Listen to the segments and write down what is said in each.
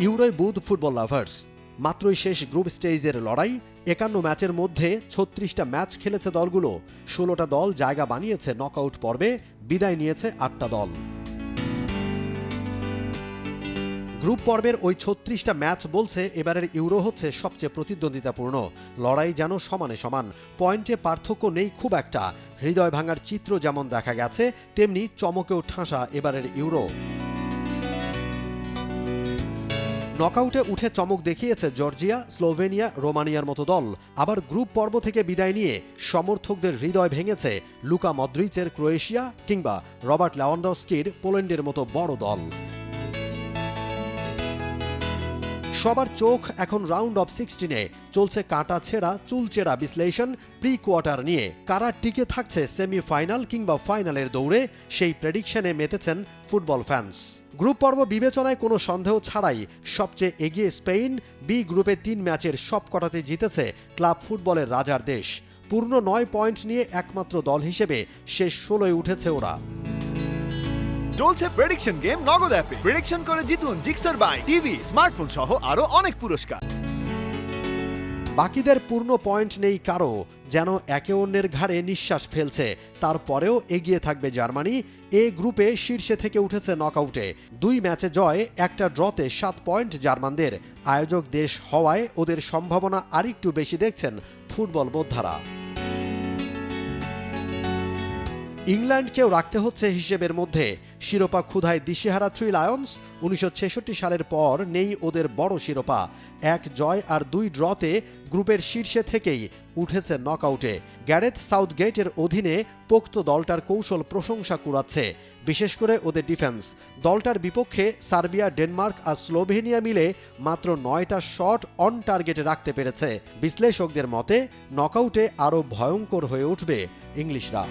ইউরোয় বুধ football lovers. মাত্রই শেষ গ্রুপ স্টেজের লড়াই। ৫১ ম্যাচের মধ্যে ৩৬টা ম্যাচ খেলেছে দলগুলো। ১৬টা দল জায়গা বানিয়েছে নকআউট পর্বে, বিদায় নিয়েছে ৮টা দল। গ্রুপ পর্বের ওই ৩৬টা ম্যাচ বলছে এবারের ইউরো হচ্ছে সবচেয়ে প্রতিদ্বন্দ্বিতাপূর্ণ। লড়াই যেন সমানে সমান, পয়েন্টে পার্থক্য নেই খুব একটা। হৃদয় ভাঙার চিত্র যেমন দেখা গেছে, তেমনি চমকেও ঠাসা এবারের ইউরো। নকআউটে উঠে চমক দেখিয়েছে জর্জিয়া, স্লোভেনিয়া, রোমানিয়ার মতো দল। আবার গ্রুপ পর্ব থেকে বিদায় নিয়ে সমর্থকদের হৃদয় ভেঙেছে লুকা মদ্রিচের ক্রোয়েশিয়া কিংবা রবার্ট লেভানডস্কির পোল্যান্ডের মতো বড় দল। সবার চোখ এখন রাউন্ড অফ 16-এ। চলছে কাটা ছেঁড়া চুলচেরা বিশ্লেষণ প্রি কোয়ার্টার নিয়ে। কারা টিকে থাকছে সেমিফাইনাল কিংবা ফাইনালের দৌড়ে, সেই প্রেডিকশনে মেতেছেন ফুটবল ফ্যান্স। গ্রুপ পর্ব বিবেচনায় কোনো সন্দেহ ছাড়াই সবচেয়ে এগিয়ে স্পেন। বি গ্রুপে ৩ ম্যাচের সবকটাতে জিতেছে ক্লাব ফুটবলের রাজার দেশ। পূর্ণ ৯ পয়েন্ট নিয়ে একমাত্র দল হিসেবে শেষ ১৬-এ উঠেছে ওরা। চলছে প্রেডিকশন গেম নগদ অ্যাপে। প্রেডিকশন করে জিতুন জিক্সার বাইক, টিভি, স্মার্টফোন সহ আরো অনেক পুরস্কার। বাকিদের পূর্ণ পয়েন্ট নেই কারো, যেন একে অন্যের ঘাড়ে নিঃশ্বাস ফেলছে। তারপরেও এগিয়ে থাকবে জার্মানি। এ গ্রুপে শীর্ষে থেকে উঠেছে নকআউটে। ২ ম্যাচে জয়, একটা ড্রতে ৭ পয়েন্ট জার্মানদের। আয়োজক দেশ হওয়ায় ওদের সম্ভাবনা আরেকটু বেশি দেখছেন ফুটবল বোদ্ধারা। ইংল্যান্ডকেও রাখতে হচ্ছে হিসেবের মধ্যে। শিরোপা ক্ষুধায় দিশেহারা 3 লায়ন্স। ১৯৬৬ সালের পর নেই ওদের বড় শিরোপা। ১ জয় আর ২ ড্রতে গ্রুপের শীর্ষে থেকেই উঠেছে নকআউটে। গ্যারেথ সাউথগেটের অধীনে পোক্ত দলটার কৌশল প্রশংসা কুড়াচ্ছে, বিশেষ করে ওদের ডিফেন্স। দলটার বিপক্ষে সার্বিয়া, ডেনমার্ক আর স্লোভেনিয়া মিলে মাত্র ৯টা শট অন টার্গেটে রাখতে পেরেছে। বিশ্লেষকদের মতে নকআউটে আরও ভয়ঙ্কর হয়ে উঠবে ইংলিশরা।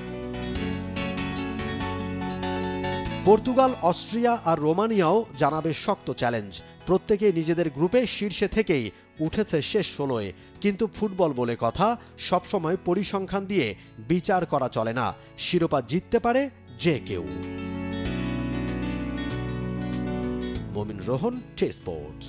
পর্তুগাল, অস্ট্রিয়া আর রোমানিয়াও জানাবে শক্ত চ্যালেঞ্জ। প্রত্যেকে নিজেদের গ্রুপে শীর্ষে থেকেই উঠেছে শেষ ১৬-এ। কিন্তু ফুটবল বলে কথা, সবসময় পরিসংখ্যান দিয়ে বিচার করা চলে না। শিরোপা জিততে পারে যে কেউ। মমিন রোহন, টে sports.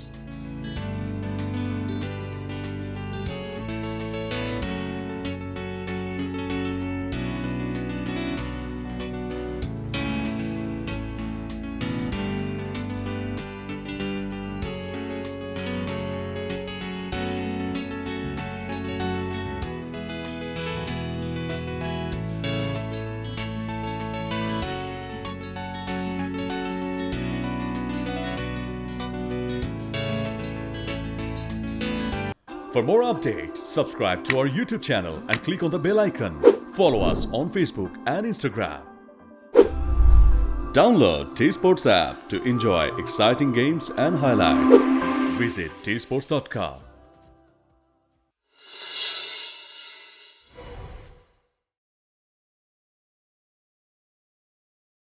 For more updates, subscribe to our YouTube channel and click on the bell icon. Follow us on Facebook and Instagram. Download T-Sports app to enjoy exciting games and highlights. Visit tsports.com.